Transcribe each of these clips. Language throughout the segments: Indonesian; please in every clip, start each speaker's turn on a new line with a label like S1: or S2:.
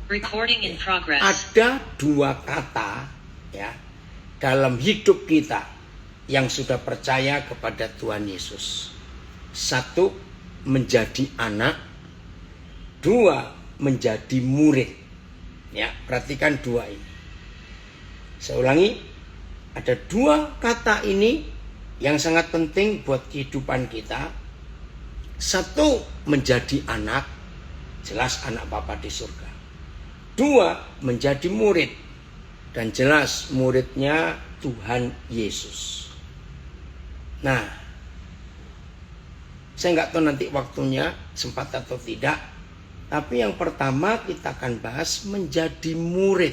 S1: Recording in progress.
S2: Ada dua kata ya dalam hidup kita yang sudah percaya kepada Tuhan Yesus. Satu, menjadi anak. Dua, menjadi murid. Ya, perhatikan dua ini. Saya ulangi, ada dua kata ini yang sangat penting buat kehidupan kita. Satu, menjadi anak. Jelas anak Bapa di surga. Dua, menjadi murid. Dan jelas muridnya Tuhan Yesus. Nah, saya nggak tahu nanti waktunya sempat atau tidak. Tapi yang pertama kita akan bahas menjadi murid.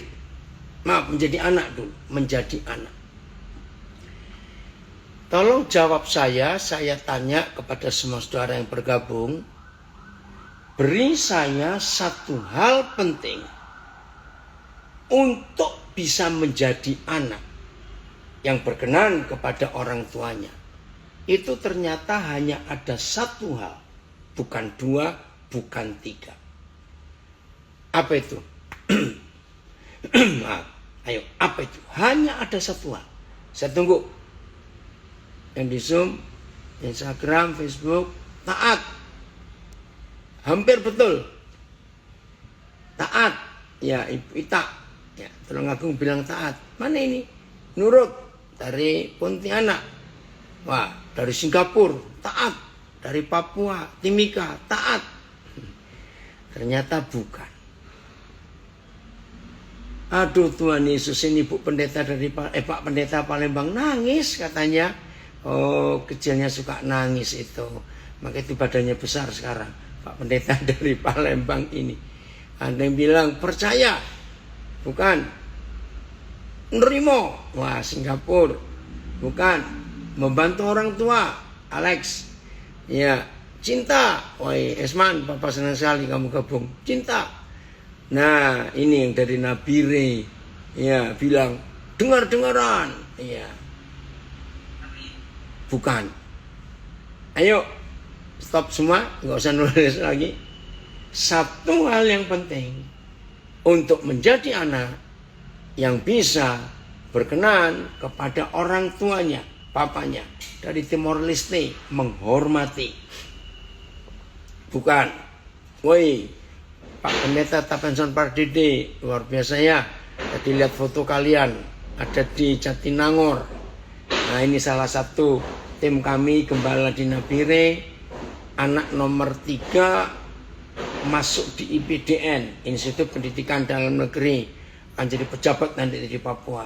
S2: Maaf, menjadi anak dulu. Menjadi anak. Tolong jawab saya tanya kepada semua saudara yang bergabung. Beri saya satu hal penting untuk bisa menjadi anak yang berkenan kepada orang tuanya. Itu ternyata hanya ada satu hal. Bukan dua, bukan tiga. Apa itu? Ayo, apa itu? Hanya ada satu hal. Saya tunggu. Yang di Zoom, Instagram, Facebook, taat. Hampir betul. Taat. Ya, Ibu Ita. Ya, Tolong Agung bilang taat. Mana ini? Nurut. Dari Pontianak. Wah, dari Singapura. Taat. Dari Papua, Timika. Taat. Ternyata bukan. Aduh Tuhan Yesus, ini Pak Pendeta Palembang nangis katanya. Oh, kecilnya suka nangis itu. Maka itu badannya besar sekarang. Pak Pendeta dari Palembang ini. Ada yang bilang percaya. Bukan. Nerimo. Wah, Singapura. Bukan. Membantu orang tua. Alex. Ya. Cinta. Woi, Esman, Papa senang sekali kamu gabung. Cinta. Nah, ini yang dari Nabire. Ya, bilang dengar-dengaran. Ya. Bukan. Ayo. Stop semua. Nggak usah nulis lagi. Satu hal yang penting. Untuk menjadi anak yang bisa berkenan kepada orang tuanya, papanya, dari Timor Leste, menghormati. Bukan, woi, Pak Pendeta Tapenson Pardede, luar biasa ya. Tadi lihat foto kalian, ada di Jatinangor. Nah, ini salah satu tim kami, Gembala di Nabire, anak nomor 3, masuk di IPDN, Institut Pendidikan Dalam Negeri, akan jadi pejabat nanti di Papua.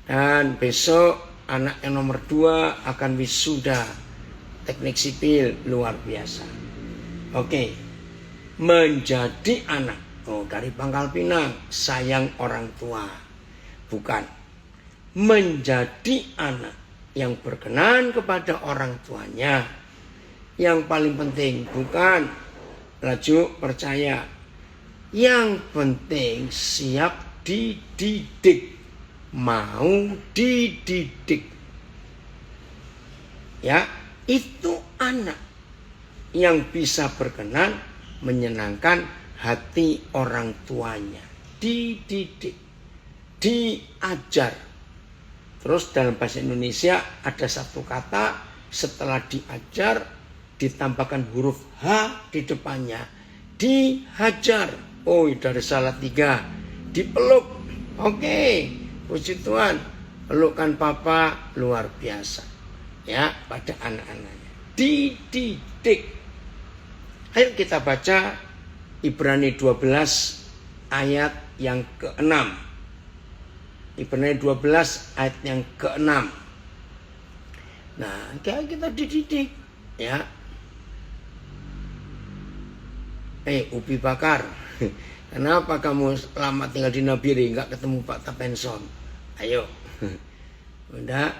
S2: Dan besok anak yang nomor 2 akan wisuda teknik sipil, luar biasa. Oke, menjadi anak. Oh, dari Pangkal Pinang, sayang orang tua. Bukan. Menjadi anak yang berkenan kepada orang tuanya. Yang paling penting bukan laju percaya. Yang penting siap dididik. Mau dididik. Ya, itu anak yang bisa berkenan menyenangkan hati orang tuanya. Dididik. Diajar. Terus dalam bahasa Indonesia ada satu kata setelah diajar ditambahkan huruf H di depannya. Dihajar. Oh, dari Salatiga. Dipeluk. Oke. Puji Tuhan. Pelukkan Papa luar biasa. Ya, pada anak-anaknya. Dididik. Ayo kita baca Ibrani 12 ayat yang ke-6. Ibrani 12 ayat yang ke-6. Nah, kita dididik. Ya. Upi Bakar, kenapa kamu lama tinggal di Nabire nggak ketemu Pak Tapenson? Ayo, udah.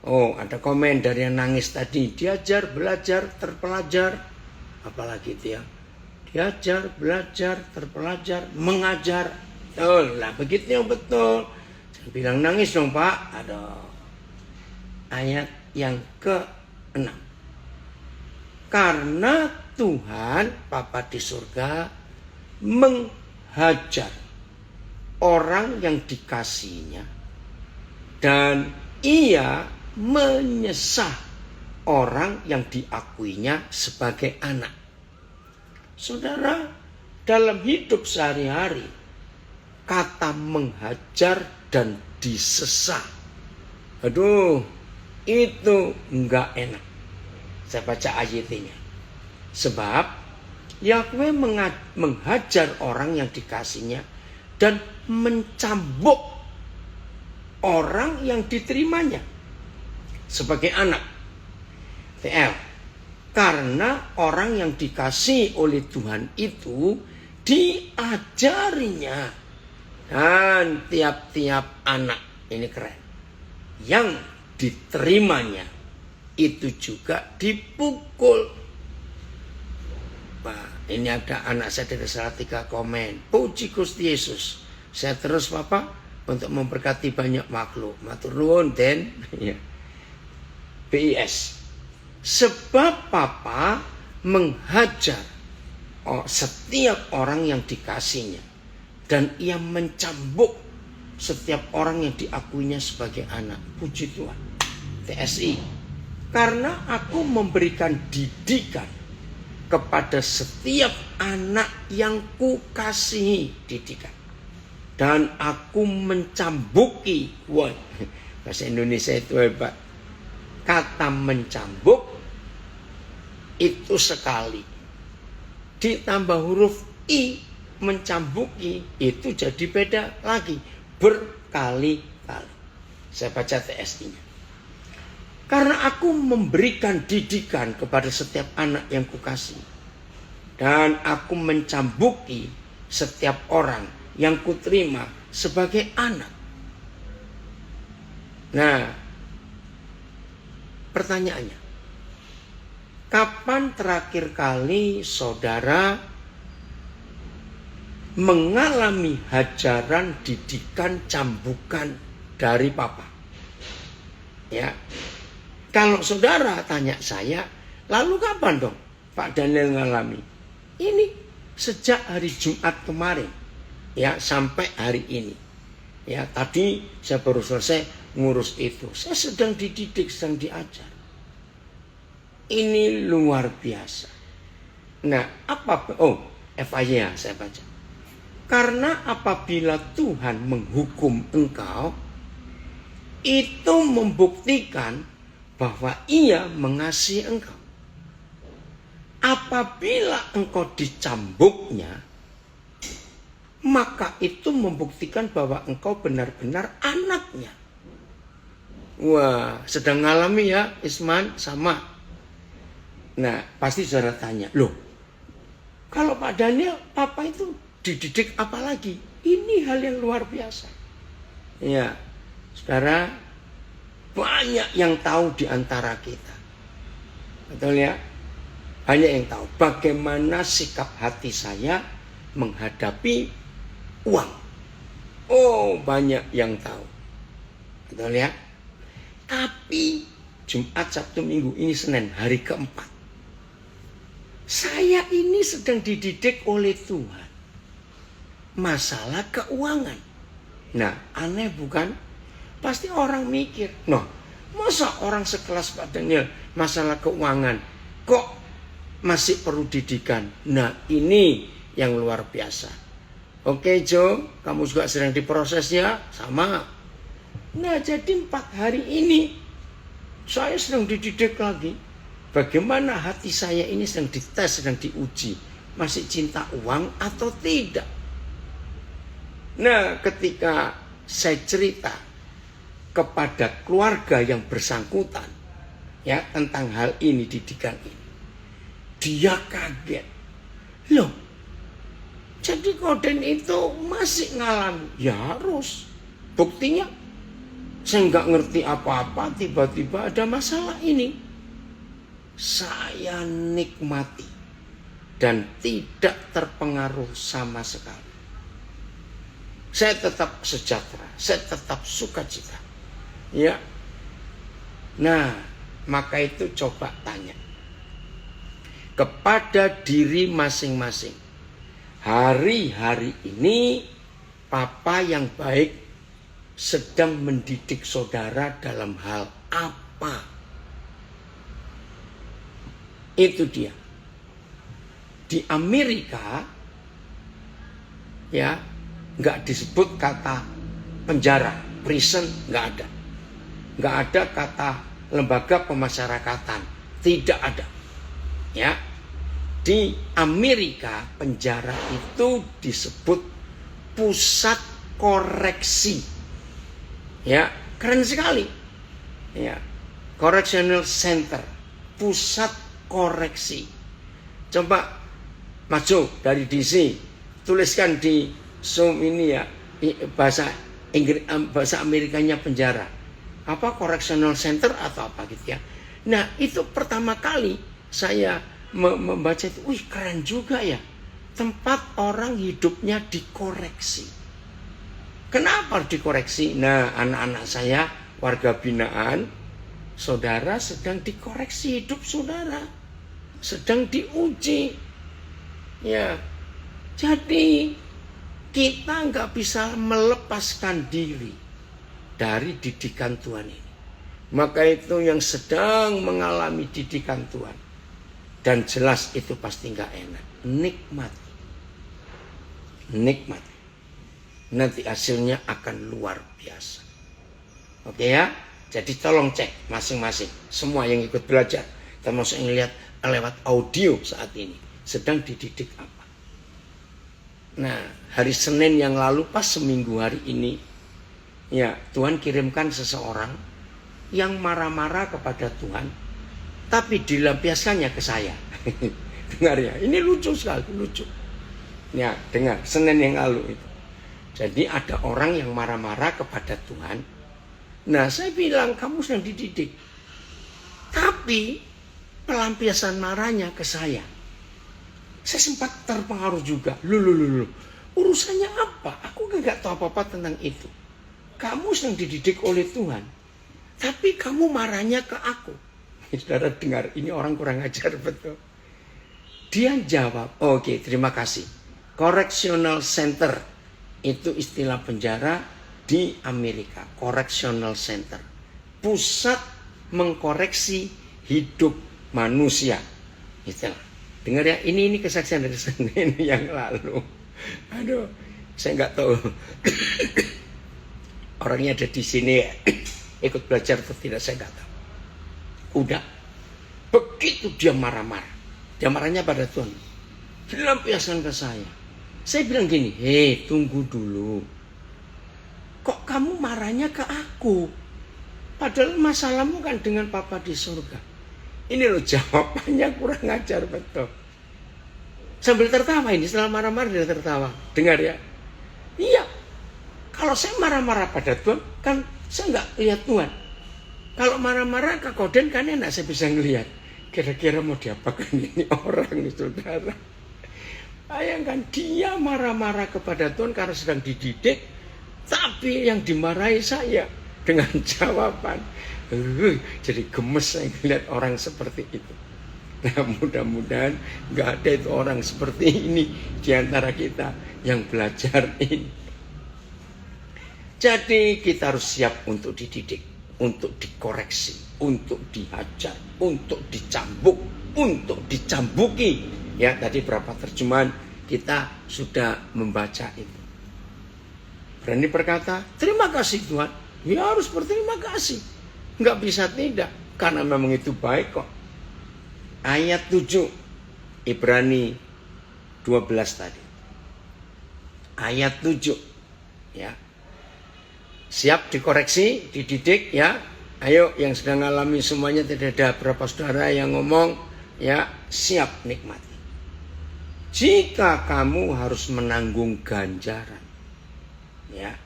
S2: Oh, ada komen dari yang nangis tadi. Diajar, belajar, terpelajar. Apalagi itu ya. Diajar, belajar, terpelajar, mengajar. Betul, lah begitu yang betul. Jangan bilang nangis dong Pak. Aduh. Ayat yang ke-6. Karena Tuhan Bapa di surga menghajar orang yang dikasihinya, dan ia menyesah orang yang diakuinya sebagai anak. Saudara, dalam hidup sehari-hari, kata menghajar dan disesah, aduh, itu enggak enak. Saya baca ayatnya. Sebab Yahweh menghajar orang yang dikasihnya dan mencambuk orang yang diterimanya sebagai anak. TL. Karena orang yang dikasih oleh Tuhan itu diajarinya. Dan tiap-tiap anak, ini keren, yang diterimanya itu juga dipukul. Nah, ini ada anak saya dari Salatiga komen, puji Gusti Yesus, saya terus Bapak untuk memberkati banyak makhluk. Matur nuwun Den. BIS. Sebab Papa menghajar setiap orang yang dikasihnya, dan ia mencambuk setiap orang yang diakuinya sebagai anak. Puji Tuhan. TSI. Karena aku memberikan didikan kepada setiap anak yang kukasihi, didikan. Dan aku mencambuki. Wah, bahasa Indonesia itu hebat. Kata mencambuk itu sekali, ditambah huruf I, mencambuki, itu jadi beda lagi, berkali-kali. Saya baca TSI-nya. Karena aku memberikan didikan kepada setiap anak yang kukasih, dan aku mencambuki setiap orang yang kuterima sebagai anak. Nah, pertanyaannya, kapan terakhir kali saudara mengalami hajaran, didikan, cambukan dari Papa? Ya, kalau saudara tanya saya, lalu kapan dong Pak Daniel ngalami? Ini sejak hari Jumat kemarin, ya, sampai hari ini. Ya, tadi saya baru selesai ngurus itu. Saya sedang dididik, sedang diajar. Ini luar biasa. Nah, FIA saya baca. Karena apabila Tuhan menghukum engkau, itu membuktikan bahwa Ia mengasihi engkau. Apabila engkau dicambuknya, maka itu membuktikan bahwa engkau benar-benar anaknya. Wah, sedang ngalami ya Isman, sama. Nah, pasti saudara tanya, loh, kalau Pak Daniel, Papa itu dididik apa lagi? Ini hal yang luar biasa. Ya, saudara, banyak yang tahu di antara kita. Betul ya? Banyak yang tahu bagaimana sikap hati saya menghadapi uang. Oh, banyak yang tahu. Betul ya? Tapi Jumat, Sabtu, Minggu, ini Senin, hari keempat. Saya ini sedang dididik oleh Tuhan. Masalah keuangan. Nah, aneh bukan? Pasti orang mikir, noh, masa orang sekelas Pak Daniel masalah keuangan kok masih perlu didikan? Nah, ini yang luar biasa. Oke Jo, kamu juga sedang diproses ya? Sama. Nah, jadi 4 hari ini saya sedang dididik lagi. Bagaimana hati saya ini sedang dites, sedang diuji. Masih cinta uang atau tidak? Nah, ketika saya cerita kepada keluarga yang bersangkutan, ya, tentang hal ini, didikan ini, dia kaget. Loh, jadi Koden itu masih ngalami? Ya harus. Buktinya, saya nggak ngerti apa-apa, tiba-tiba ada masalah ini. Saya nikmati dan tidak terpengaruh sama sekali. Saya tetap sejahtera, saya tetap sukacita. Ya. Nah, maka itu coba tanya kepada diri masing-masing. Hari-hari ini papa yang baik sedang mendidik saudara dalam hal apa? Itu dia. Di Amerika ya nggak disebut kata penjara, prison nggak ada. Nggak ada kata lembaga pemasyarakatan, tidak ada. Ya, di Amerika penjara itu disebut pusat koreksi. Ya, keren sekali. Ya, correctional center, pusat koreksi. Coba maju dari DC, tuliskan di Zoom ini ya bahasa Inggris, bahasa Amerikanya penjara. Apa correctional center atau apa gitu ya. Nah, itu pertama kali saya membaca itu, wih keren juga ya. Tempat orang hidupnya dikoreksi. Kenapa dikoreksi? Nah, anak-anak saya warga binaan, saudara sedang dikoreksi hidup saudara. Sedang diuji. Ya. Jadi kita nggak bisa melepaskan diri dari didikan Tuhan ini. Maka itu yang sedang mengalami didikan Tuhan. Dan jelas itu pasti nggak enak. Nikmati. Nikmati. Nanti hasilnya akan luar biasa. Oke ya? Jadi tolong cek masing-masing. Semua yang ikut belajar. Termasuk yang lihat lewat audio saat ini. Sedang dididik apa. Nah, hari Senin yang lalu pas seminggu hari ini. Ya, Tuhan kirimkan seseorang yang marah-marah kepada Tuhan, tapi dilampiaskannya ke saya. Dengar ya, ini lucu sekali, lucu. Ya, dengar, Senin yang lalu itu. Jadi ada orang yang marah-marah kepada Tuhan. Nah, saya bilang, kamu sedang dididik. Tapi, pelampiasan marahnya ke saya. Saya sempat terpengaruh juga. Loh. Urusannya apa? Aku gak tahu apa-apa tentang itu. Kamu sedang dididik oleh Tuhan. Tapi kamu marahnya ke aku. Saudara dengar, ini orang kurang ajar betul. Dia jawab, oke, terima kasih. Correctional center. Itu istilah penjara di Amerika. Correctional center. Pusat mengkoreksi hidup manusia. Itulah. Dengar ya, ini kesaksian dari Senin yang lalu. Aduh, saya nggak tahu. Orangnya ada di sini ya. Ikut belajar atau tidak saya nggak tahu. Udah. Begitu dia marah-marah. Dia marahnya pada Tuhan. Dilampiaskan ke saya. Saya bilang gini, hei tunggu dulu. Kok kamu marahnya ke aku? Padahal masalahmu kan dengan Papa di surga. Ini loh jawabannya kurang ajar betul. Sambil tertawa ini, setelah marah-marah dia tertawa. Dengar ya. Iya. Kalau saya marah-marah pada Tuhan, kan saya nggak lihat Tuhan. Kalau marah-marah ke Koden kan enak, saya bisa ngelihat. Kira-kira mau diapakan ini orang, saudara. Bayangkan dia marah-marah kepada Tuhan karena sedang dididik. Tapi yang dimarahi saya dengan jawaban. Jadi gemes saya melihat orang seperti itu. Nah, mudah-mudahan nggak ada itu orang seperti ini di antara kita yang belajar ini. Jadi kita harus siap untuk dididik, untuk dikoreksi, untuk dihajar, untuk dicambuk, untuk dicambuki. Ya, tadi berapa terjemahan kita sudah membaca itu. Berani berkata, terima kasih Tuhan. Ya harus berterima kasih. Nggak bisa tidak, karena memang itu baik kok. Ayat 7, Ibrani 12 tadi. Ayat 7, ya. Siap dikoreksi, dididik ya. Ayo yang sedang alami semuanya, tidak ada berapa saudara yang ngomong ya, siap nikmati. Jika kamu harus menanggung ganjaran. Ya.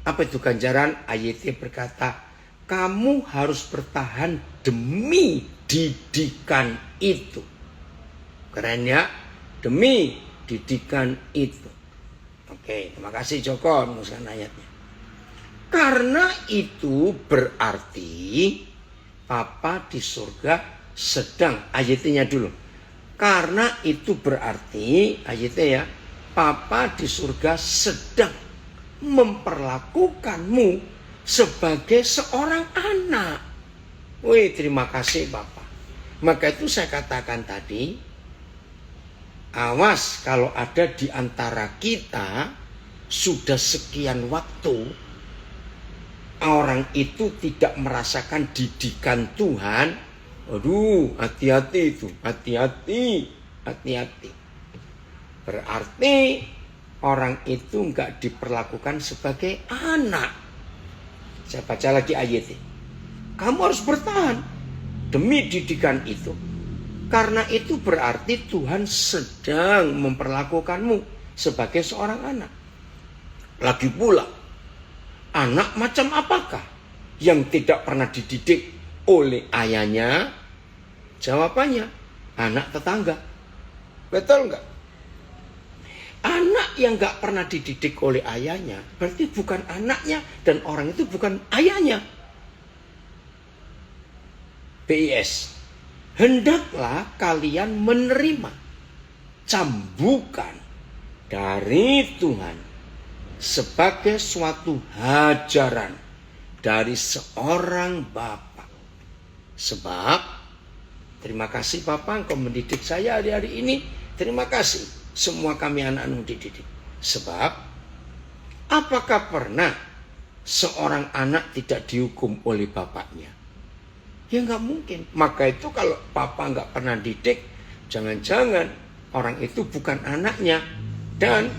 S2: Apa itu ganjaran? Ayatnya berkata, kamu harus bertahan demi didikan itu. Keren ya? Demi didikan itu. Oke, terima kasih Joko menuliskan ayatnya. Karena itu berarti Papa di surga sedang, ayatnya dulu. Karena itu berarti ayatnya ya, Papa di surga sedang memperlakukanmu sebagai seorang anak. Wih, terima kasih Papa. Maka itu saya katakan tadi, awas kalau ada di antara kita sudah sekian waktu orang itu tidak merasakan didikan Tuhan. Aduh, hati-hati itu, hati-hati. Berarti orang itu enggak diperlakukan sebagai anak. Saya baca lagi ayatnya. Kamu harus bertahan demi didikan itu. Karena itu berarti Tuhan sedang memperlakukanmu sebagai seorang anak. Lagi pula, anak macam apakah yang tidak pernah dididik oleh ayahnya? Jawabannya, anak tetangga. Betul enggak? Anak yang enggak pernah dididik oleh ayahnya berarti bukan anaknya, dan orang itu bukan ayahnya. BIS, hendaklah kalian menerima cambukan dari Tuhan sebagai suatu hajaran dari seorang bapa. Sebab, terima kasih Bapak, engkau mendidik saya hari-hari ini. Terima kasih, semua kami anak-anak dididik. Sebab, apakah pernah seorang anak tidak dihukum oleh bapaknya? Ya nggak mungkin. Maka itu kalau papa nggak pernah didik, jangan-jangan orang itu bukan anaknya. Dan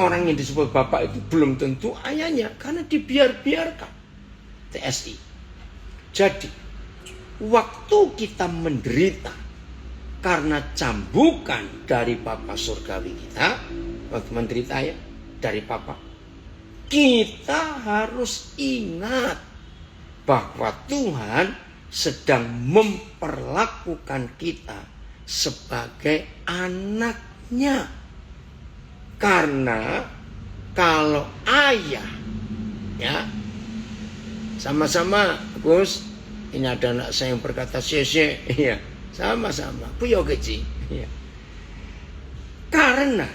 S2: orang yang disebut bapak itu belum tentu ayahnya, karena dibiarkan. TSI. Jadi, waktu kita menderita karena cambukan dari Bapa surgawi kita, waktu menderita ya dari Papa, kita harus ingat bahwa Tuhan sedang memperlakukan kita sebagai anaknya. Karena kalau ayah, ya, sama-sama Gus, ini ada anak saya yang berkata sye, iya, sama-sama, puyo kecil, iya. Karena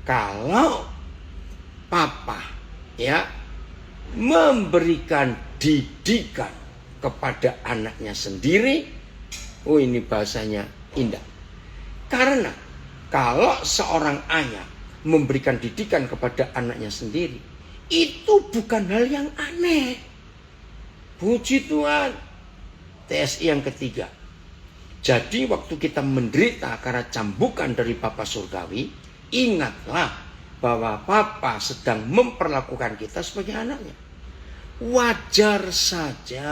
S2: kalau papa, ya, memberikan didikan kepada anaknya sendiri, oh ini bahasanya indah. Karena kalau seorang ayah memberikan didikan kepada anaknya sendiri, itu bukan hal yang aneh. Puji Tuhan. TSI yang ketiga. Jadi waktu kita menderita karena cambukan dari Bapa surgawi, ingatlah bahwa Bapa sedang memperlakukan kita sebagai anaknya. Wajar saja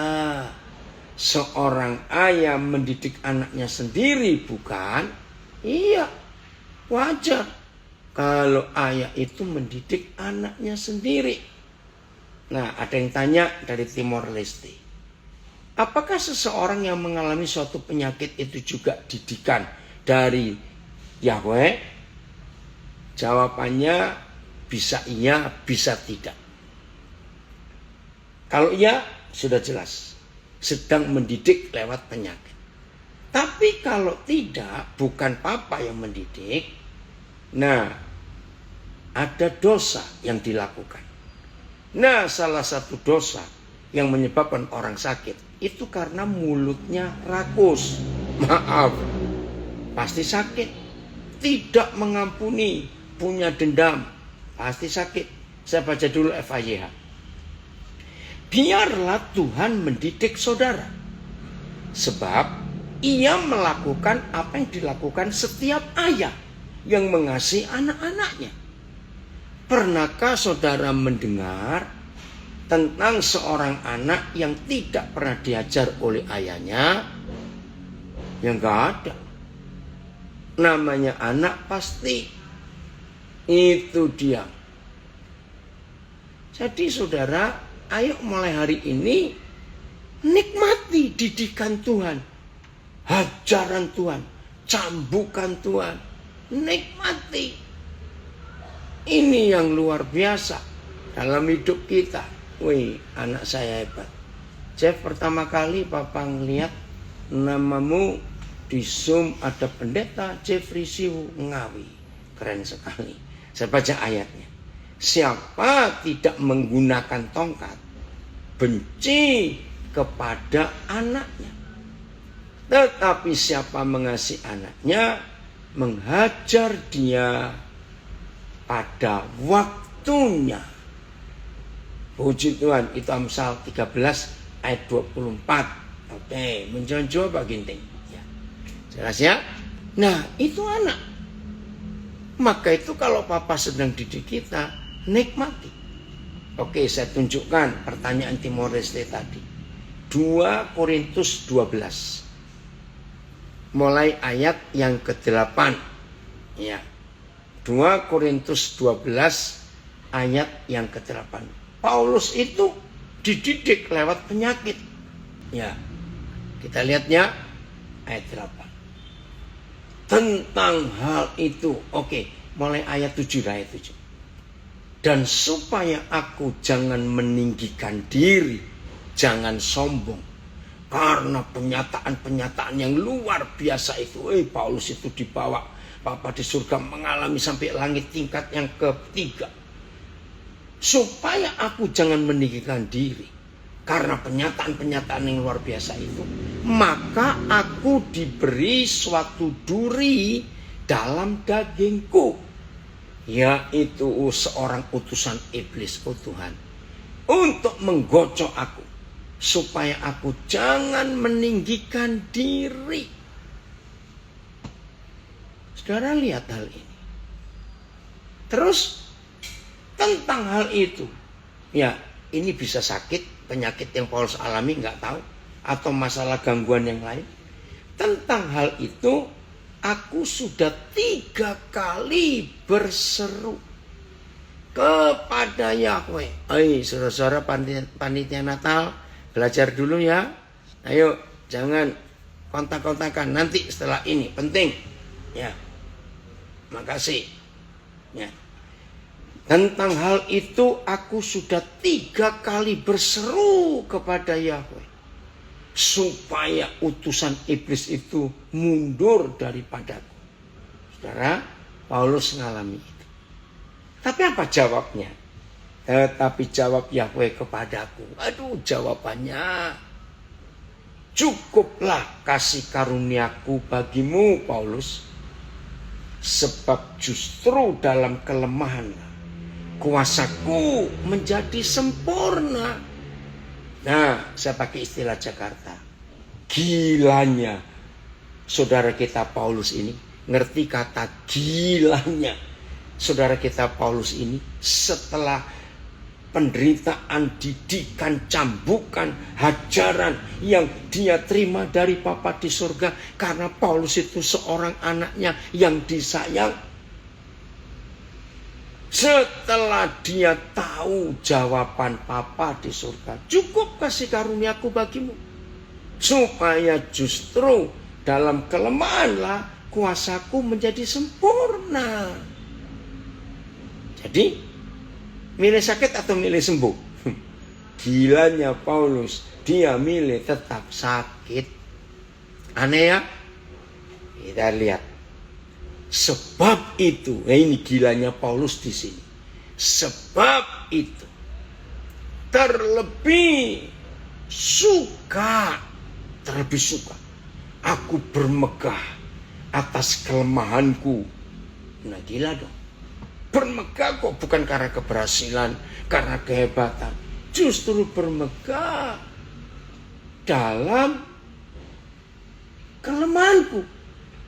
S2: seorang ayah mendidik anaknya sendiri, bukan? Iya, wajar kalau ayah itu mendidik anaknya sendiri. Nah, ada yang tanya dari Timor Leste, apakah seseorang yang mengalami suatu penyakit itu juga didikan dari Yahweh? Jawabannya bisa iya, bisa tidak. Kalau iya, sudah jelas, sedang mendidik lewat penyakit. Tapi kalau tidak, bukan papa yang mendidik, nah, ada dosa yang dilakukan. Nah, salah satu dosa yang menyebabkan orang sakit itu karena mulutnya rakus. Maaf, pasti sakit. Tidak mengampuni, punya dendam, pasti sakit. Saya baca dulu FAYH. Biarlah Tuhan mendidik saudara, sebab ia melakukan apa yang dilakukan setiap ayah yang mengasihi anak-anaknya. Pernahkah saudara mendengar tentang seorang anak yang tidak pernah diajar oleh ayahnya? Ya nggak ada. Namanya anak pasti. Itu dia. Jadi saudara, ayo mulai hari ini nikmati didikan Tuhan, hajaran Tuhan, cambukan Tuhan. Nikmati. Ini yang luar biasa dalam hidup kita. Wih, anak saya hebat. Jeff, pertama kali papa ngeliat namamu Di Zoom ada pendeta Jeffrey Siwu Ngawi. Keren sekali. Saya baca ayatnya. Siapa tidak menggunakan tongkat, benci kepada anaknya. Tetapi siapa mengasihi anaknya, menghajar dia pada waktunya. Puji Tuhan, itu Amsal 13 ayat 24. Oke, menjawab Pak Ginting. Ya. Jelas ya? Nah, itu anak. Maka itu kalau Papa sedang didik kita, nikmati. Oke, saya tunjukkan pertanyaan Timor Leste tadi. 2 Korintus 12. Mulai ayat yang ke-8. Ya. 2 Korintus 12 ayat yang ke-8. Paulus itu dididik lewat penyakit. Ya. Kita lihatnya ayat 8. Tentang hal itu. Oke, mulai ayat 7. Ayat 7. Dan supaya aku jangan meninggikan diri, jangan sombong. Karena penyataan-penyataan yang luar biasa itu. Paulus itu dibawa Papa di surga mengalami sampai langit tingkat yang ketiga. Supaya aku jangan meninggikan diri. Karena penyataan-penyataan yang luar biasa itu, maka aku diberi suatu duri dalam dagingku, yaitu seorang utusan iblis, Tuhan, untuk menggocok aku, supaya aku jangan meninggikan diri. Saudara lihat hal ini. Terus tentang hal itu, ya ini bisa sakit, penyakit yang Paulus alami nggak tahu, atau masalah gangguan yang lain. Tentang hal itu aku sudah 3 kali berseru kepada Yahweh. Saudara-saudara panitia Natal, belajar dulu ya. Ayo, jangan kontak-kontakan nanti setelah ini, penting. Ya, makasih. Ya. Tentang hal itu aku sudah 3 kali berseru kepada Yahweh, supaya utusan iblis itu mundur daripadaku. Saudara, Paulus mengalami itu. Tapi apa jawabnya? Tetapi jawab Yahweh kepadaku. Aduh, jawabannya. Cukuplah kasih karuniaku bagimu, Paulus. Sebab justru dalam kelemahan kuasaku menjadi sempurna. Nah, saya pakai istilah Jakarta. Gilanya saudara kita Paulus ini. Ngerti kata gilanya saudara kita Paulus ini setelah penderitaan, didikan, cambukan, hajaran yang dia terima dari Bapa di surga. Karena Paulus itu seorang anaknya yang disayang. Setelah dia tahu jawaban Papa di surga, cukup kasih karuniaku bagimu, supaya justru dalam kelemahanlah kuasaku menjadi sempurna. Jadi, milih sakit atau milih sembuh? Gilanya Paulus, dia milih tetap sakit. Aneh ya? Kita lihat. Sebab itu, ini gilanya Paulus di sini. Sebab itu, terlebih suka, aku bermegah atas kelemahanku. Nah, gila dong. Bermegah kok bukan karena keberhasilan, karena kehebatan. Justru bermegah dalam kelemahanku,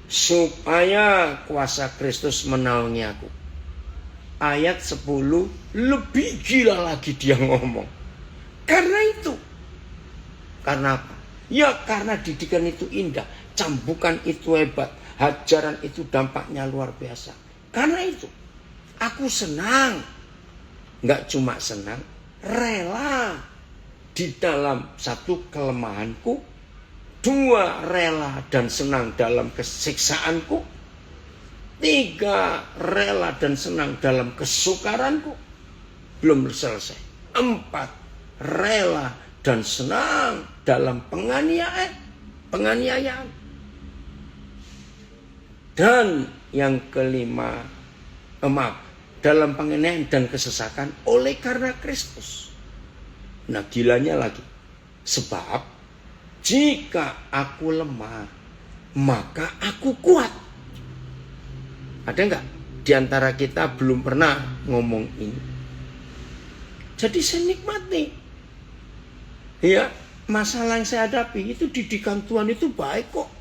S2: supaya kuasa Kristus menaungi aku. Ayat 10 lebih gila lagi dia ngomong. Karena itu. Karena apa? Ya karena didikan itu indah, cambukan itu hebat, hajaran itu dampaknya luar biasa. Karena itu aku senang. Enggak cuma senang, rela di dalam satu kelemahanku. 2, rela dan senang dalam kesiksaanku. 3, rela dan senang dalam kesukaranku. Belum selesai. 4, rela dan senang dalam penganiayaan. Dan yang kelima, dalam penganiayaan dan kesesakan oleh karena Kristus. Nah, gilanya lagi. Sebab jika aku lemah, maka aku kuat. Ada nggak di antara kita belum pernah ngomong ini? Jadi saya nikmati. Ya, masalah yang saya hadapi itu didikan Tuhan itu baik kok.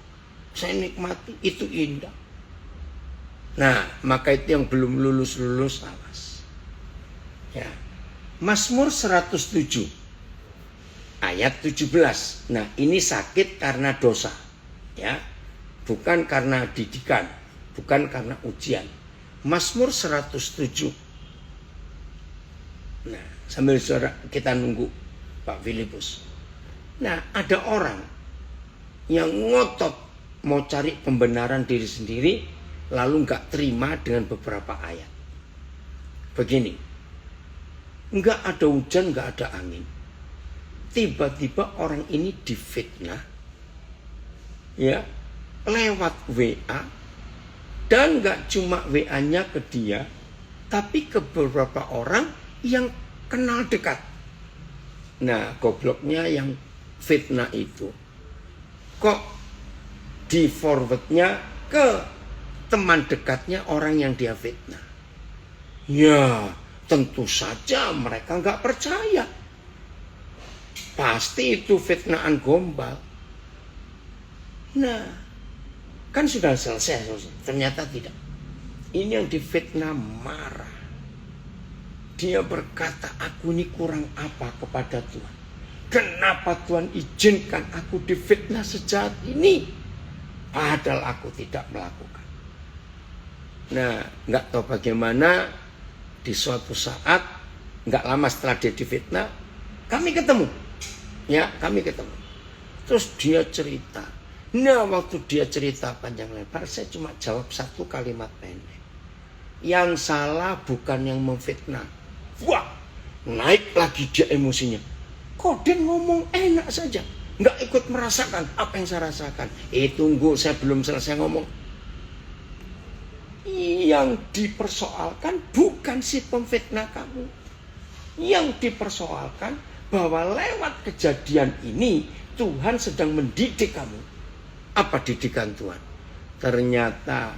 S2: Saya nikmati, itu indah. Nah, maka itu yang belum lulus-lulus, awas. Ya. Mazmur 107 ayat 17. Nah, ini sakit karena dosa. Ya. Bukan karena didikan, bukan karena ujian. Mazmur 107. Nah, sambil kita nunggu Pak Filipus. Nah, ada orang yang ngotot mau cari pembenaran diri sendiri, lalu nggak terima dengan beberapa ayat. Begini, nggak ada hujan, nggak ada angin. Tiba-tiba orang ini difitnah, ya, lewat WA, dan nggak cuma WA-nya ke dia, tapi ke beberapa orang yang kenal dekat. Nah, gobloknya yang fitnah itu, kok di forwardnya ke teman dekatnya orang yang dia fitnah. Ya, tentu saja mereka nggak percaya. Pasti itu fitnahan gombal. Nah, kan sudah selesai. Ternyata tidak. Ini yang difitnah marah. Dia berkata, aku ini kurang apa kepada Tuhan? Kenapa Tuhan izinkan aku difitnah sejahat ini? Padahal aku tidak melakukan. Nah, nggak tahu bagaimana di suatu saat, nggak lama setelah dia difitnah, kami ketemu. Ya, kami ketemu. Terus dia cerita. Nah, waktu dia cerita panjang lebar, saya cuma jawab satu kalimat pendek. Yang salah bukan yang memfitnah. Wah, naik lagi dia emosinya. Kok dia ngomong enak saja, nggak ikut merasakan apa yang saya rasakan. Tunggu, saya belum selesai ngomong. Yang dipersoalkan bukan si pemfitnah kamu. Yang dipersoalkan bahwa lewat kejadian ini Tuhan sedang mendidik kamu. Apa didikan Tuhan? Ternyata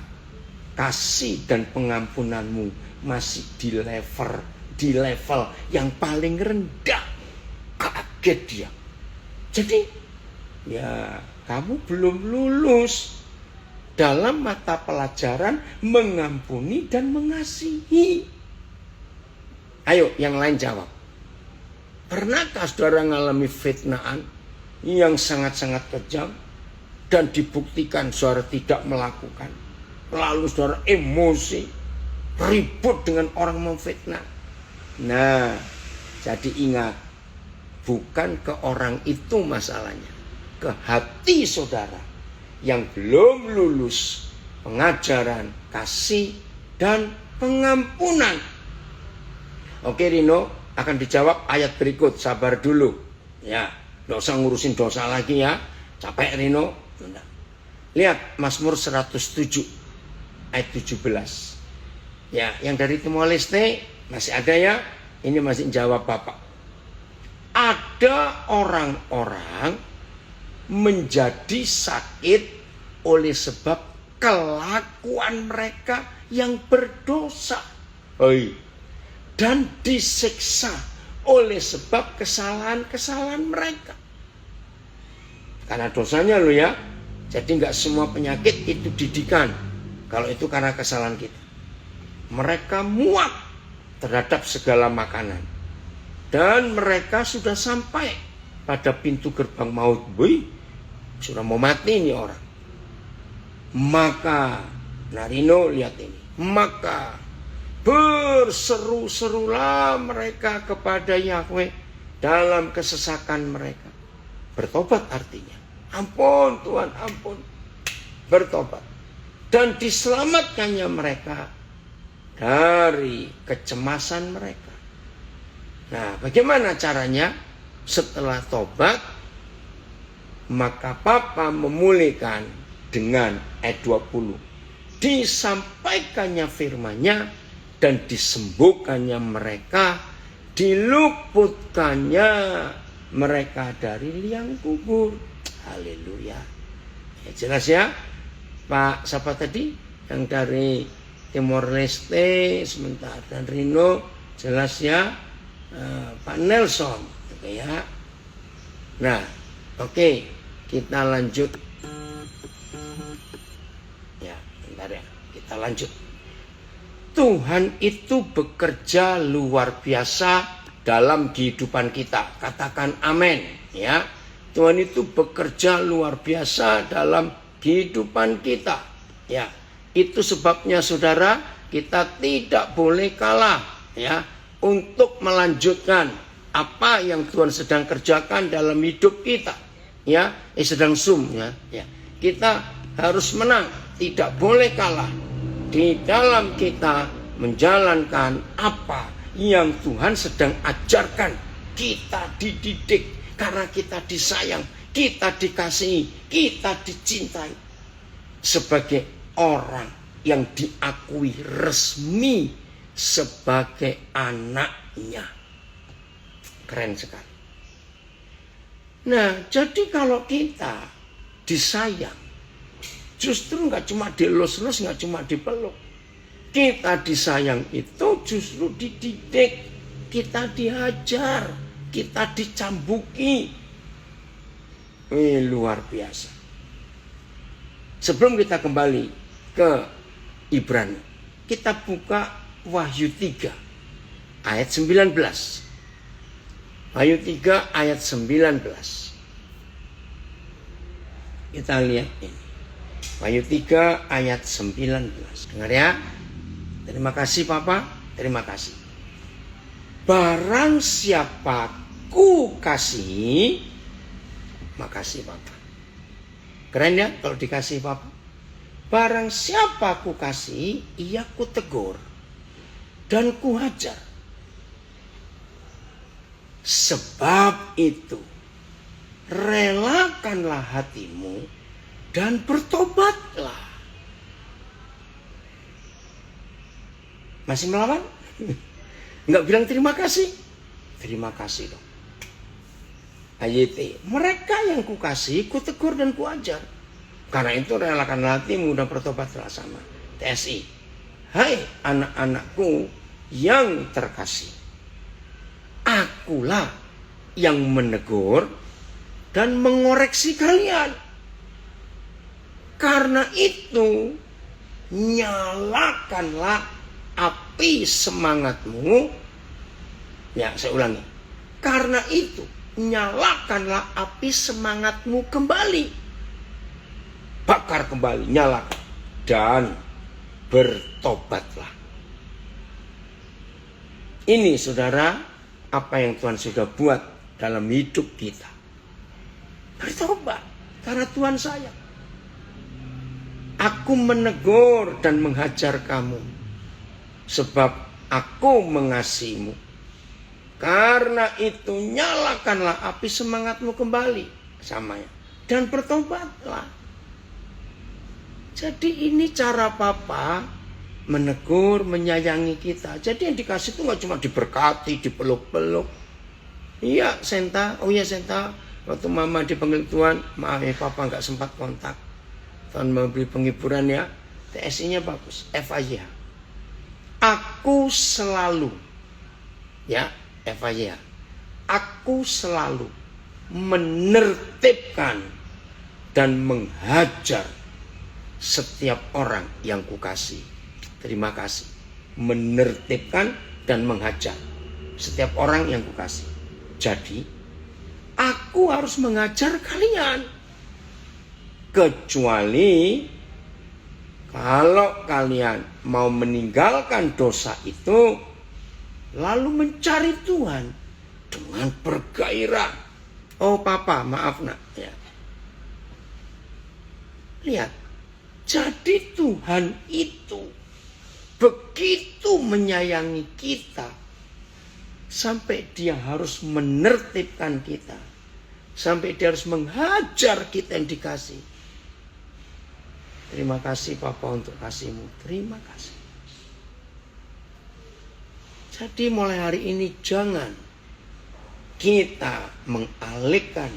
S2: kasih dan pengampunanmu masih di level yang paling rendah. Kaget dia. Jadi ya kamu belum lulus dalam mata pelajaran mengampuni dan mengasihi. Ayo yang lain jawab. Pernahkah saudara mengalami fitnahan yang sangat-sangat kejam dan dibuktikan saudara tidak melakukan? Lalu saudara emosi, ribut dengan orang memfitnah. Nah, jadi ingat, bukan ke orang itu masalahnya, ke hati saudara yang belum lulus pengajaran kasih dan pengampunan. Oke Rino, akan dijawab ayat berikut, sabar dulu. Ya, nggak usah ngurusin dosa lagi ya. Capek Rino. Lihat Mazmur 107 ayat 17. Ya, yang dari Timor Leste masih ada ya. Ini masih jawab Bapak. Ada orang-orang menjadi sakit oleh sebab kelakuan mereka yang berdosa. Dan disiksa oleh sebab kesalahan-kesalahan mereka. Karena dosanya lo ya. Jadi nggak semua penyakit itu didikan. Kalau itu karena kesalahan kita. Mereka muak terhadap segala makanan. Dan mereka sudah sampai pada pintu gerbang maut. Sudah mau mati ini orang. Maka, Narino lihat ini. Maka berseru-serulah mereka kepada Yahweh dalam kesesakan mereka. Bertobat artinya. Ampun Tuhan, ampun. Bertobat. Dan diselamatkannya mereka dari kecemasan mereka. Nah, bagaimana caranya? Setelah tobat, maka Papa memulihkan dengan ayat 20. disampaikannya firman-Nya, dan disembuhkannya mereka, diluputkannya mereka dari liang kubur. Haleluya. Ya, jelas ya, Pak siapa tadi? Yang dari Timor Leste sebentar, dan Rino jelas ya, Pak Nelson, oke ya. Nah, oke, kita lanjut. Ya, bentar ya, kita lanjut. Tuhan itu bekerja luar biasa dalam kehidupan kita. Katakan amin ya. Tuhan itu bekerja luar biasa dalam kehidupan kita. Ya, itu sebabnya saudara, kita tidak boleh kalah ya untuk melanjutkan apa yang Tuhan sedang kerjakan dalam hidup kita. Ya, sedang zoom ya. Ya. Kita harus menang, tidak boleh kalah. Di dalam kita menjalankan apa yang Tuhan sedang ajarkan. Kita dididik karena kita disayang, kita dikasihi, kita dicintai sebagai orang yang diakui resmi sebagai anaknya. Keren sekali. Nah, jadi kalau kita disayang, justru nggak cuma dielus-elus, nggak cuma dipeluk. Kita disayang itu justru dididik, kita dihajar, kita dicambuki. Luar biasa. Sebelum kita kembali ke Ibrani, kita buka Wahyu 3 ayat 19. Wahyu 3 ayat 19. Kita lihat ini. Wahyu 3 ayat 19. Dengar ya. Terima kasih Papa. Terima kasih. Barang siapa ku kasihi, makasih Papa. Keren ya kalau dikasih Papa. Barang siapa ku kasihi, ia ku tegur dan ku hajar. Sebab itu, relakanlah hatimu dan bertobatlah. Masih melawan? Enggak bilang terima kasih? Terima kasih dong. AYT, mereka yang kukasihi, kutegur dan kuajar. Karena itu relakan hatimu dan bertobatlah sama. TSI, hai anak-anakku yang terkasih, akulah yang menegur dan mengoreksi kalian. Karena itu, nyalakanlah api semangatmu. Ya, saya ulangi. Karena itu, nyalakanlah api semangatmu kembali. Bakar kembali, nyalakan. Dan bertobatlah. Ini saudara, apa yang Tuhan sudah buat dalam hidup kita. Bertobat, karena Tuhan sayang. Aku menegur dan menghajar kamu, sebab aku mengasihimu. Karena itu nyalakanlah api semangatmu kembali. Sama ya. Dan bertobatlah. Jadi ini cara Papa menegur, menyayangi kita. Jadi yang dikasih itu gak cuma diberkati, dipeluk-peluk. Iya Senta, oh iya Senta, waktu Mama dipanggil Tuhan, maaf ya Papa gak sempat kontak. Tuhan memberi penghiburan ya. TSI-nya bagus, FAYH. Aku selalu, ya FAYH, aku selalu menertibkan dan menghajar setiap orang yang kukasih. Terima kasih. Menertibkan dan menghajar setiap orang yang kukasih. Jadi, aku harus mengajar kalian. Kecuali kalau kalian mau meninggalkan dosa itu, lalu mencari Tuhan dengan bergairah. Oh Papa, maaf nak. Ya. Lihat, jadi Tuhan itu begitu menyayangi kita, sampai dia harus menertibkan kita. Sampai dia harus menghajar kita yang dikasih. Terima kasih Papa untuk kasihmu. Terima kasih. Jadi mulai hari ini jangan kita mengalihkan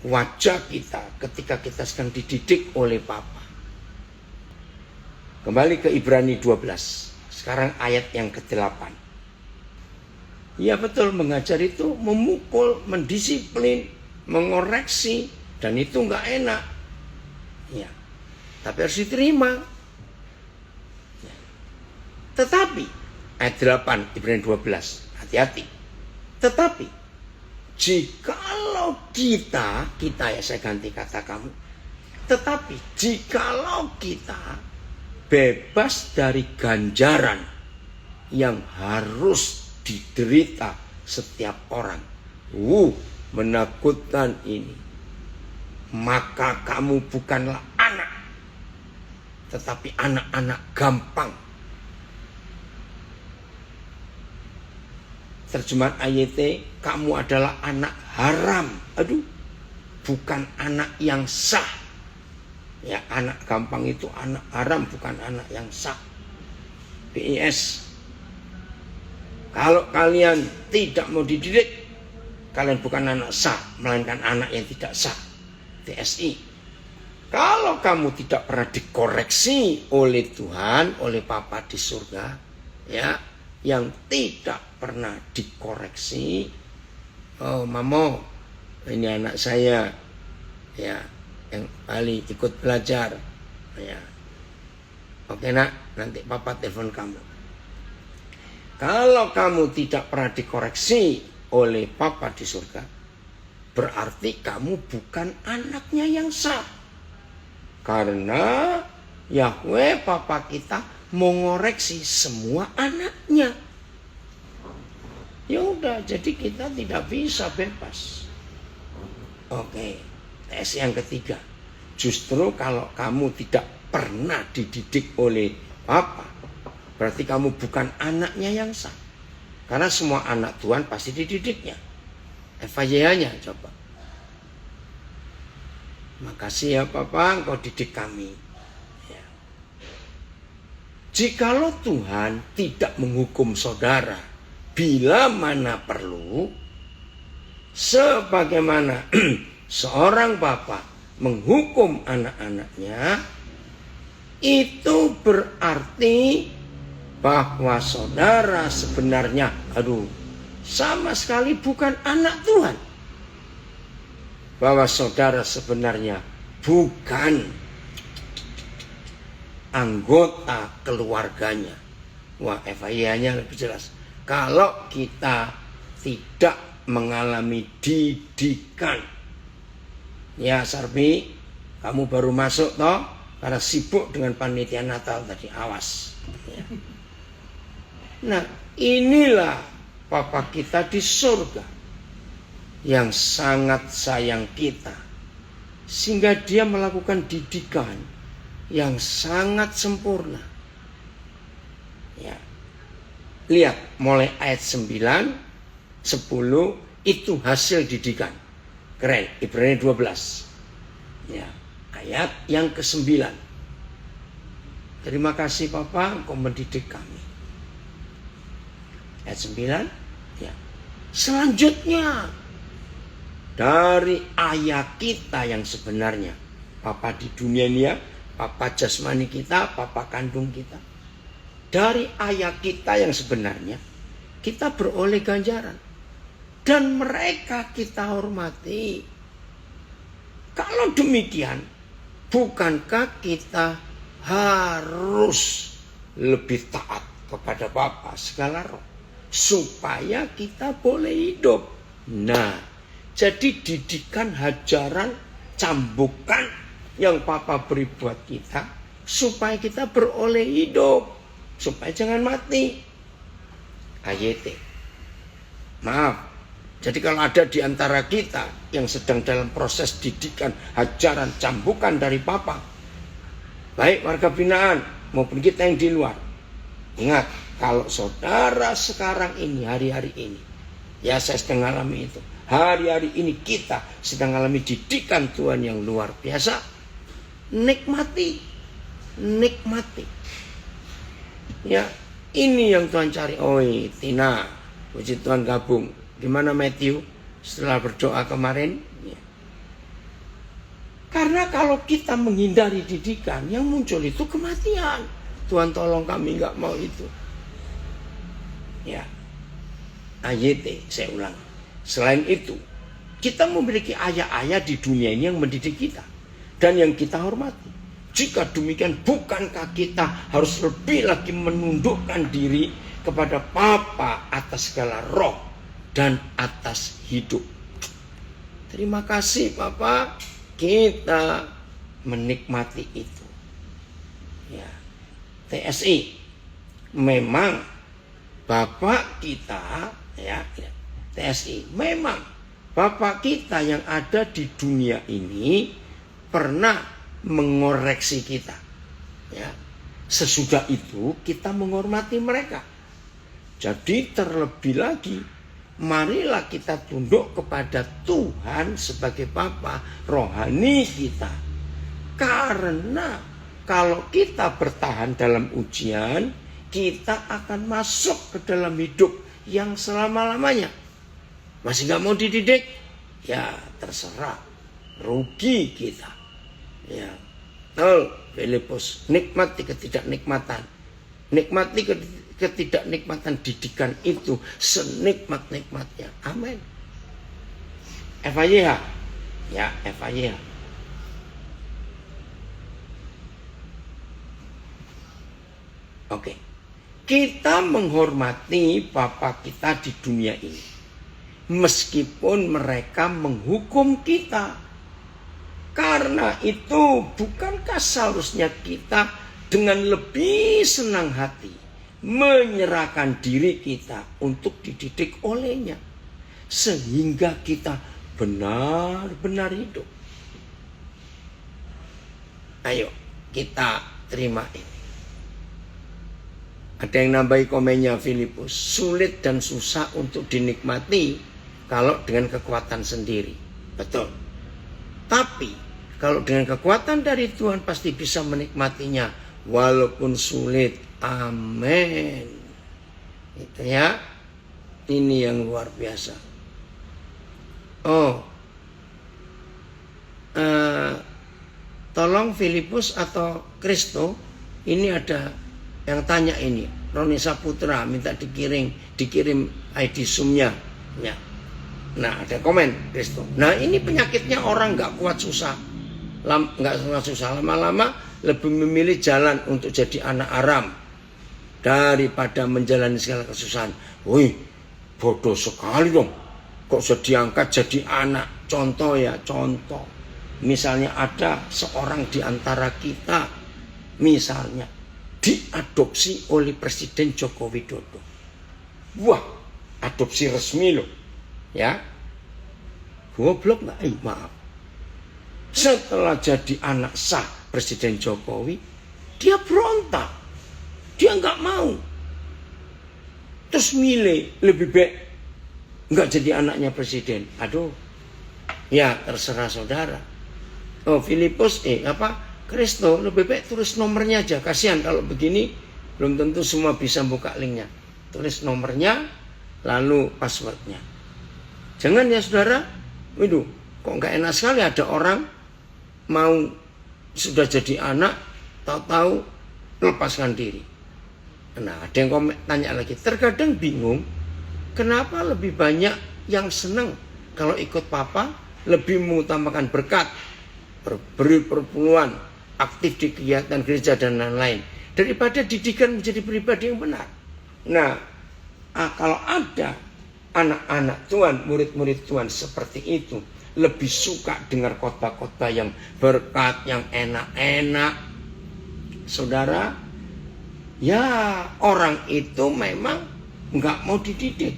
S2: wajah kita ketika kita sedang dididik oleh Papa. Kembali ke Ibrani 12. Sekarang ayat yang ke-8. Ya betul, mengajar itu memukul, mendisiplin, mengoreksi, dan itu nggak enak. Ya, tapi harus diterima. Ya. Tetapi ayat 8 Ibrani 12, hati-hati. Tetapi jikalau kita ya, saya ganti kata kamu. Tetapi jikalau kita bebas dari ganjaran yang harus diderita setiap orang. Menakutkan ini. Maka kamu bukanlah anak, tetapi anak-anak gampang. Terjemahan AYT, kamu adalah anak haram. Aduh, bukan anak yang sah. Ya, anak gampang itu anak haram, bukan anak yang sah. BIS. Kalau kalian tidak mau dididik, kalian bukan anak sah, melainkan anak yang tidak sah. TSI. Kalau kamu tidak pernah dikoreksi oleh Tuhan, oleh Papa di surga, ya, yang tidak pernah dikoreksi, oh Mamo, ini anak saya, ya, yang Bali ikut belajar, ya, oke nak, nanti Papa telepon kamu. Kalau kamu tidak pernah dikoreksi oleh Papa di surga, berarti kamu bukan anaknya yang sah. Karena Yahweh Papa kita mengoreksi semua anaknya. Ya udah, jadi kita tidak bisa bebas. Oke, tes yang ketiga. Justru kalau kamu tidak pernah dididik oleh Papa, berarti kamu bukan anaknya yang sah. Karena semua anak Tuhan pasti dididiknya. FYI-nya coba. Makasih ya Papa, engkau didik kami. Ya. Jikalau Tuhan tidak menghukum saudara bila mana perlu, sebagaimana seorang Bapa menghukum anak-anaknya, itu berarti bahwa saudara sebenarnya, sama sekali bukan anak Tuhan. Bahwa saudara sebenarnya bukan anggota keluarganya. Wah, FIA-nya lebih jelas. Kalau kita tidak mengalami didikan. Ya Sarbi, kamu baru masuk toh, karena sibuk dengan panitia Natal tadi, awas. Ya. Nah, inilah Papa kita di surga yang sangat sayang kita, sehingga dia melakukan didikan yang sangat sempurna. Ya. Lihat mulai ayat 9, 10 itu hasil didikan. Keren, Ibrani 12. Ya, ayat yang ke-9. Terima kasih Papa, engkau mendidik kami. Ayat 9, ya. Selanjutnya dari ayah kita yang sebenarnya, Papa di dunia ini ya, Papa jasmani kita, Papa kandung kita. Dari ayah kita yang sebenarnya, kita beroleh ganjaran. Dan mereka kita hormati. Kalau demikian, bukankah kita harus lebih taat kepada Bapa segala roh, supaya kita boleh hidup? Nah, jadi didikan, hajaran, cambukan yang Papa beri buat kita, supaya kita beroleh hidup, supaya jangan mati. AYT. Maaf. Jadi kalau ada di antara kita yang sedang dalam proses didikan, hajaran, cambukan dari Papa, baik warga binaan maupun kita yang di luar, ingat, kalau saudara sekarang ini, hari-hari ini, ya saya sedang alami itu, hari-hari ini kita sedang alami didikan Tuhan yang luar biasa, nikmati. Ya, ini yang Tuhan cari. Oi, Tina, puji Tuhan gabung. Gimana Matthew setelah berdoa kemarin? Ya. Karena kalau kita menghindari didikan, yang muncul itu kematian. Tuhan tolong kami nggak mau itu. Ya, AYT, saya ulang. Selain itu, kita memiliki ayah-ayah di dunia ini yang mendidik kita dan yang kita hormati. Jika demikian, bukankah kita harus lebih lagi menundukkan diri kepada Bapa atas segala roh dan atas hidup? Terima kasih Bapa, kita menikmati itu. Ya, TSI, memang Bapak kita, ya, TSI, memang Bapak kita yang ada di dunia ini pernah mengoreksi kita. Ya. Sesudah itu kita menghormati mereka. Jadi terlebih lagi, marilah kita tunduk kepada Tuhan sebagai Bapa rohani kita. Karena kalau kita bertahan dalam ujian, kita akan masuk ke dalam hidup yang selama-lamanya. Masih gak mau dididik? Ya terserah, rugi kita. Ya, Filipus, nikmati ketidaknikmatan. Nikmati ketidaknikmatan didikan itu senikmat-nikmatnya. Amin. FYH. Ya, FYH. Oke. Kita menghormati Bapa kita di dunia ini. Meskipun mereka menghukum kita. Karena itu, bukankah seharusnya kita dengan lebih senang hati menyerahkan diri kita untuk dididik olehnya, sehingga kita benar-benar hidup. Ayo kita terima ini. Ada yang nambahi komennya Filipus, sulit dan susah untuk dinikmati kalau dengan kekuatan sendiri. Betul. Tapi kalau dengan kekuatan dari Tuhan pasti bisa menikmatinya walaupun sulit. Amin. Itu ya. Ini yang luar biasa. Tolong Filipus atau Kristo, ini ada yang tanya ini. Roni Saputra minta dikirim ID Zoom-nya. Ya. Nah ada komen Kristo. Nah ini penyakitnya orang nggak kuat susah, lama-lama lebih memilih jalan untuk jadi anak Aram daripada menjalani segala kesusahan. Wih, bodoh sekali dong. Kok bisa diangkat jadi anak? Contoh ya, contoh. Misalnya ada seorang di antara kita, misalnya diadopsi oleh Presiden Joko Widodo. Wah, adopsi resmi loh. Ya, goblok nggak? Maaf. Setelah jadi anak sah Presiden Jokowi, dia berontak, dia nggak mau. Terus milih lebih baik nggak jadi anaknya presiden. Aduh, ya terserah saudara. Filipus, Kristo lebih baik tulis nomornya aja. Kasihan kalau begini, belum tentu semua bisa buka linknya. Tulis nomornya, lalu passwordnya. Jangan ya saudara, waduh, kok nggak enak sekali ada orang mau sudah jadi anak, tahu-tahu lepaskan diri. Nah, ada yang tanya lagi, terkadang bingung, kenapa lebih banyak yang senang kalau ikut papa, lebih mengutamakan berkat, berberi perpuluhan, aktif di kegiatan gereja dan lain-lain, daripada didikan menjadi pribadi yang benar. Nah, kalau ada anak-anak Tuhan, murid-murid Tuhan seperti itu, lebih suka dengar khotbah-khotbah yang berkat, yang enak-enak. Saudara, ya orang itu memang nggak mau dididik,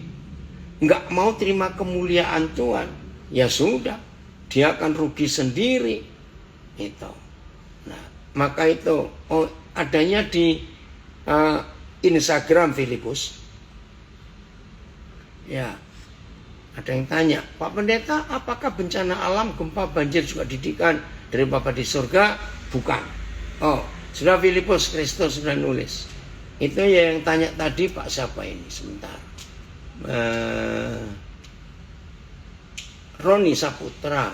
S2: nggak mau terima kemuliaan Tuhan. Ya sudah, dia akan rugi sendiri. Itu. Nah, maka itu adanya di Instagram Filipus. Ya, ada yang tanya, Pak Pendeta, apakah bencana alam, gempa, banjir juga didikan dari Bapa di surga? Bukan. Oh, sudah Filipus Kristus sudah nulis. Itu yang tanya tadi Pak siapa ini? Sebentar. Roni Saputra.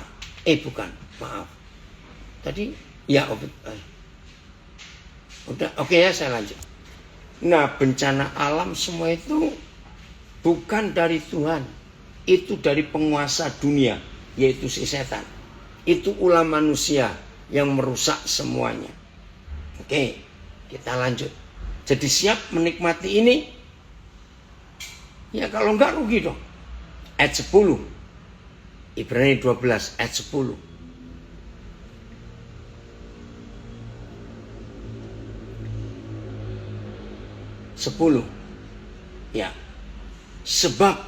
S2: Bukan, maaf. Tadi ya udah oke ya, saya lanjut. Nah, bencana alam semua itu bukan dari Tuhan. Itu dari penguasa dunia, yaitu si setan. Itu ulah manusia yang merusak semuanya. Oke, kita lanjut. Jadi siap menikmati ini? Ya kalau enggak rugi dong. Ayat 10. Ibrani 12 ayat 10. Ya. Sebab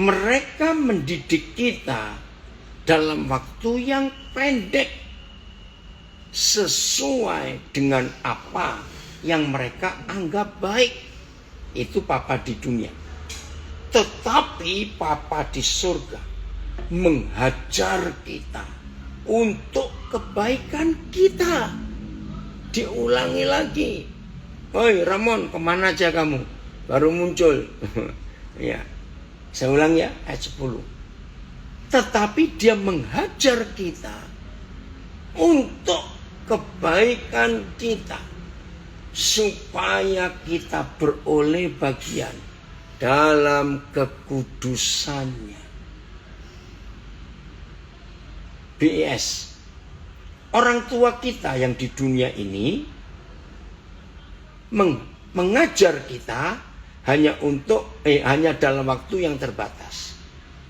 S2: mereka mendidik kita dalam waktu yang pendek sesuai dengan apa yang mereka anggap baik. Itu Papa di dunia. Tetapi Papa di surga menghajar kita untuk kebaikan kita. Diulangi lagi. Oi Ramon, kemana aja kamu? Baru muncul. Ya, saya ulang ya, ayat 10. Tetapi dia menghajar kita untuk kebaikan kita, supaya kita beroleh bagian dalam kekudusannya. BS. Orang tua kita yang di dunia ini mengajar kita hanya dalam waktu yang terbatas,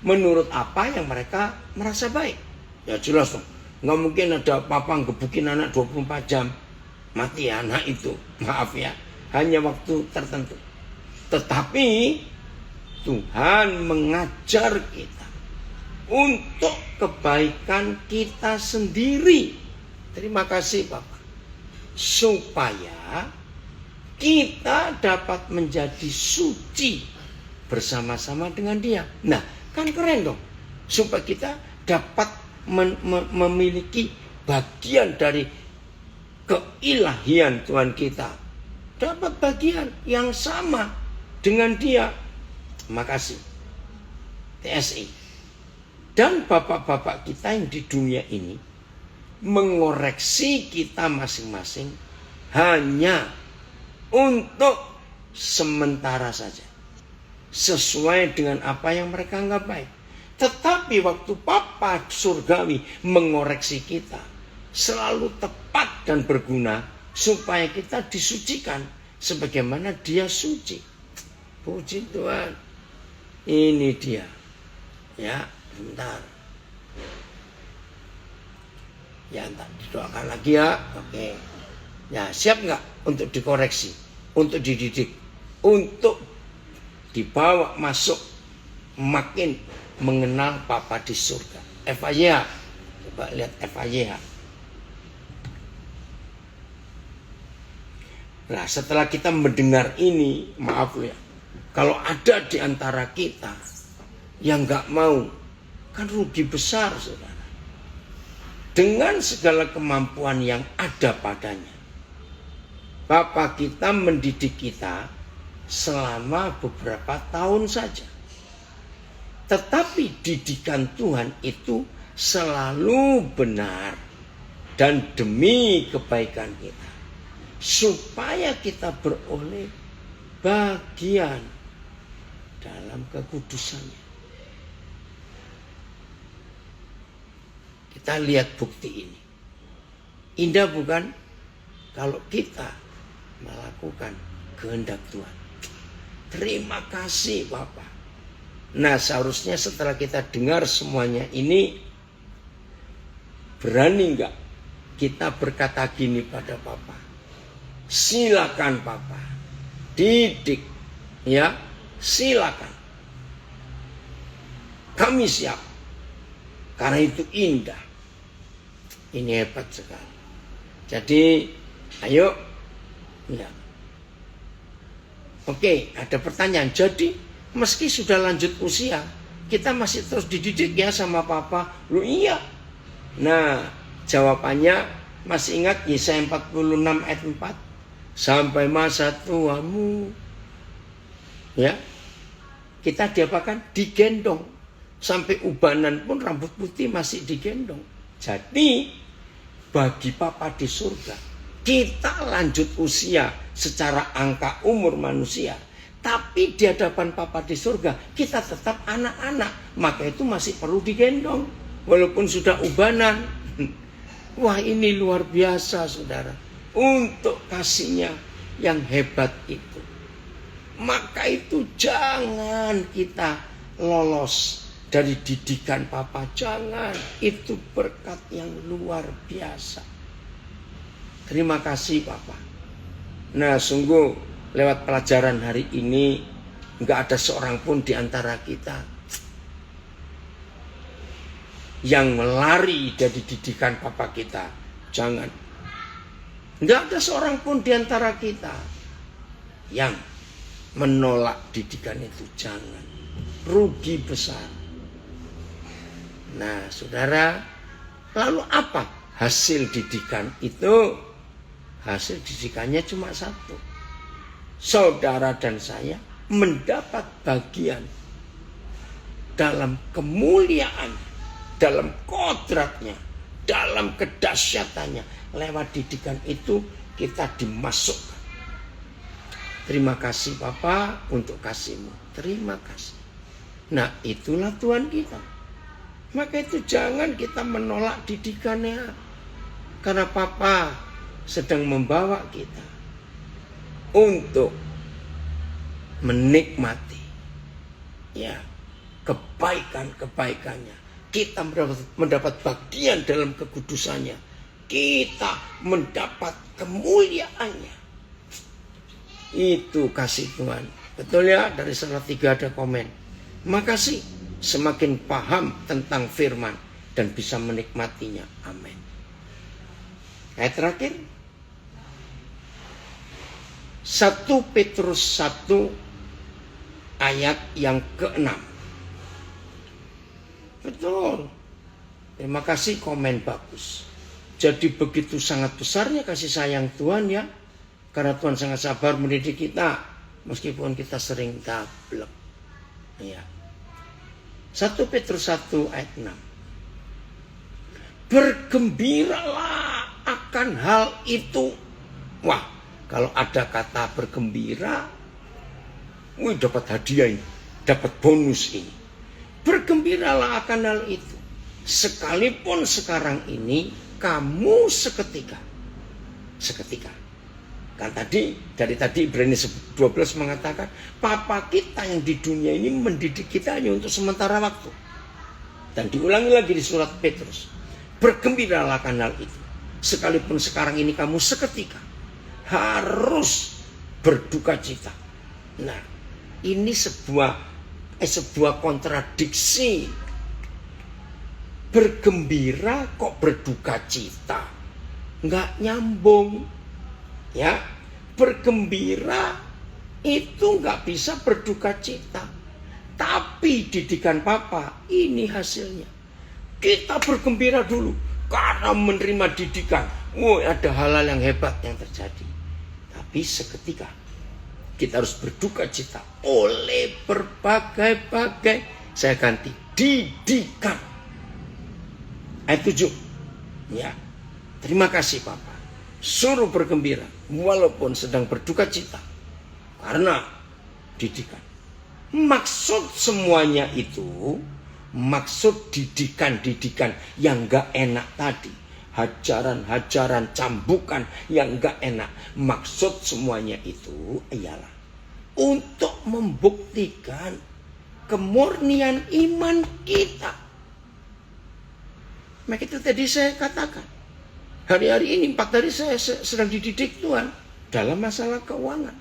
S2: menurut apa yang mereka merasa baik. Ya jelas dong, nggak mungkin ada papa ngebukin anak 24 jam, mati anak itu, maaf ya, hanya waktu tertentu. Tetapi Tuhan mengajar kita untuk kebaikan kita sendiri. Terima kasih Bapak. Supaya kita dapat menjadi suci bersama-sama dengan Dia. Nah, kan keren dong. Supaya kita dapat memiliki bagian dari keilahian Tuhan kita. Dapat bagian yang sama dengan Dia. Makasih. TSI. Dan bapak-bapak kita yang di dunia ini mengoreksi kita masing-masing hanya untuk sementara saja, sesuai dengan apa yang mereka anggap baik. Tetapi waktu Papa surgawi mengoreksi kita, selalu tepat dan berguna, supaya kita disucikan sebagaimana Dia suci. Puji Tuhan. Ini dia. Ya, bentar. Ya, entar didoakan lagi ya. Oke. Ya, siap nggak untuk dikoreksi, untuk dididik, untuk dibawa masuk makin mengenal Papa di surga. FYH. Coba lihat FYH. Nah, setelah kita mendengar ini, maaf ya, kalau ada di antara kita yang nggak mau, kan rugi besar, saudara. Dengan segala kemampuan yang ada padanya, Bapak kita mendidik kita selama beberapa tahun saja. Tetapi didikan Tuhan itu selalu benar dan demi kebaikan kita, supaya kita beroleh bagian dalam kekudusannya. Kita lihat bukti ini. Indah bukan? Kalau kita melakukan kehendak Tuhan. Terima kasih Bapak. Nah, seharusnya setelah kita dengar semuanya ini, berani enggak kita berkata gini pada Papa? Silakan Papa, didik, ya, silakan. Kami siap, karena itu indah. Ini hebat sekali. Jadi, ayo, ya. Oke, ada pertanyaan. Jadi, meski sudah lanjut usia, kita masih terus dididik ya sama Papa. Loh iya. Nah, jawabannya Masih ingat Yesaya 46 ayat 4? Sampai masa tuamu. Ya. Kita diapakan? Digendong. Sampai ubanan pun rambut putih masih digendong. Jadi bagi Papa di surga, kita lanjut usia secara angka umur manusia. Tapi di hadapan Papa di surga, kita tetap anak-anak. Maka itu masih perlu digendong. Walaupun sudah ubanan. Wah, ini luar biasa, saudara. Untuk kasihnya yang hebat itu. Maka itu jangan kita lolos dari didikan Papa. Jangan. Itu berkat yang luar biasa. Terima kasih, Papa. Nah, sungguh lewat pelajaran hari ini, nggak ada seorang pun di antara kita yang lari dari didikan Papa kita. Jangan. Nggak ada seorang pun di antara kita yang menolak didikan itu. Jangan. Rugi besar. Nah, saudara, lalu apa hasil didikan itu? Hasil didikannya cuma satu. Saudara dan saya mendapat bagian dalam kemuliaan, dalam kodratnya, dalam kedahsyatannya. Lewat didikan itu kita dimasukkan. Terima kasih Papa untuk kasih-Mu. Terima kasih. Nah, itulah Tuhan kita. Maka itu jangan kita menolak didikannya. Karena Papa sedang membawa kita untuk menikmati ya kebaikan-kebaikannya. Kita mendapat bagian dalam kekudusannya. Kita mendapat kemuliaannya. Itu kasih Tuhan. Betul ya, dari salah 3 ada komen. Makasih, semakin paham tentang firman dan bisa menikmatinya. Amin. Ayat terakhir. 1 Petrus 1 ayat yang ke-6. Betul. Terima kasih, komen bagus. Jadi begitu sangat besarnya kasih sayang Tuhan ya. Karena Tuhan sangat sabar mendidik kita. Meskipun kita sering gablek. Ya. 1 Petrus 1 ayat 6. Bergembiralah akan hal itu. Wah, kalau ada kata bergembira, wih, dapat hadiah ini, dapat bonus ini. Bergembiralah akan hal itu. Sekalipun sekarang ini kamu seketika. Kan dari tadi Ibrani 12 mengatakan, Papa kita yang di dunia ini mendidik kita hanya untuk sementara waktu. Dan diulangi lagi di surat Petrus. Bergembiralah akan hal itu. Sekalipun sekarang ini kamu seketika harus berduka cita. Nah, ini sebuah kontradiksi. Bergembira kok berduka cita, nggak nyambung. Ya, bergembira itu nggak bisa berduka cita. Tapi didikan Papa ini hasilnya. Kita bergembira dulu karena menerima didikan. Ada hal-hal yang hebat yang terjadi. Tapi seketika kita harus berduka cita oleh berbagai-bagai, saya ganti, didikan. Ayat 7. Ya. Terima kasih Papa. Suruh bergembira walaupun sedang berduka cita karena didikan. Maksud semuanya itu, maksud didikan-didikan yang gak enak tadi, hajaran-hajaran, cambukan yang gak enak. Maksud semuanya itu ialah untuk membuktikan kemurnian iman kita. Maka itu tadi saya katakan, hari-hari ini 4 hari saya sedang dididik Tuhan dalam masalah keuangan.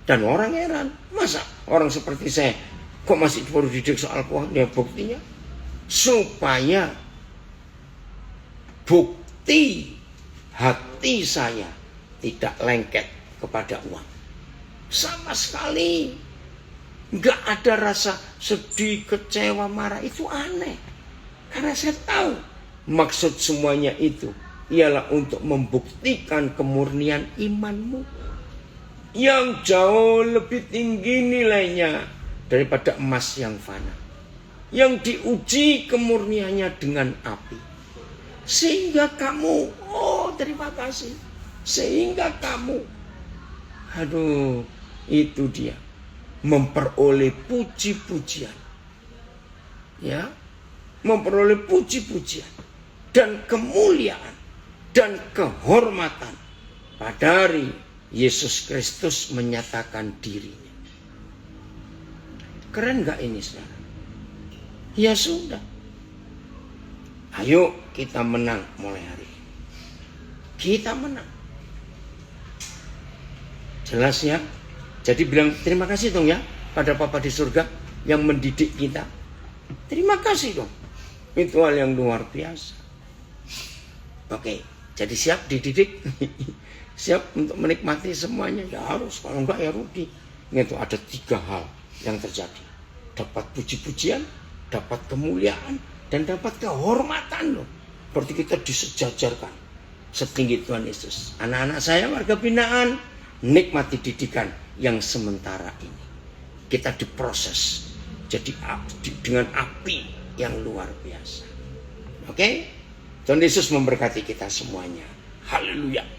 S2: Dan orang heran, masa orang seperti saya kok masih perlu dididik soal keuangan? Ya buktinya, supaya bukti hati saya tidak lengket kepada uang. Sama sekali nggak ada rasa sedih, kecewa, marah. Itu aneh. Karena saya tahu maksud semuanya itu ialah untuk membuktikan kemurnian imanmu yang jauh lebih tinggi nilainya daripada emas yang fana, yang diuji kemurniannya dengan api. Sehingga kamu, oh terima kasih, sehingga kamu, aduh itu dia, memperoleh puji-pujian, ya, memperoleh puji-pujian dan kemuliaan dan kehormatan pada hari Yesus Kristus menyatakan dirinya. Keren gak ini saudara? Ya sudah. Ayo kita menang mulai hari ini. Kita menang. Jelas ya? Jadi bilang terima kasih dong ya pada Bapa di surga yang mendidik kita. Terima kasih dong. Itu hal yang luar biasa. Oke, jadi siap dididik. Siap untuk menikmati semuanya. Ya harus, kalau enggak ya rugi. Itu ada 3 hal yang terjadi. Dapat puji-pujian, dapat kemuliaan, dan dapat kehormatan loh. Berarti kita disejajarkan setinggi Tuhan Yesus. Anak-anak saya warga binaan, nikmati didikan yang sementara ini. Kita diproses jadi dengan api yang luar biasa. Oke? Tuhan Yesus memberkati kita semuanya. Haleluya.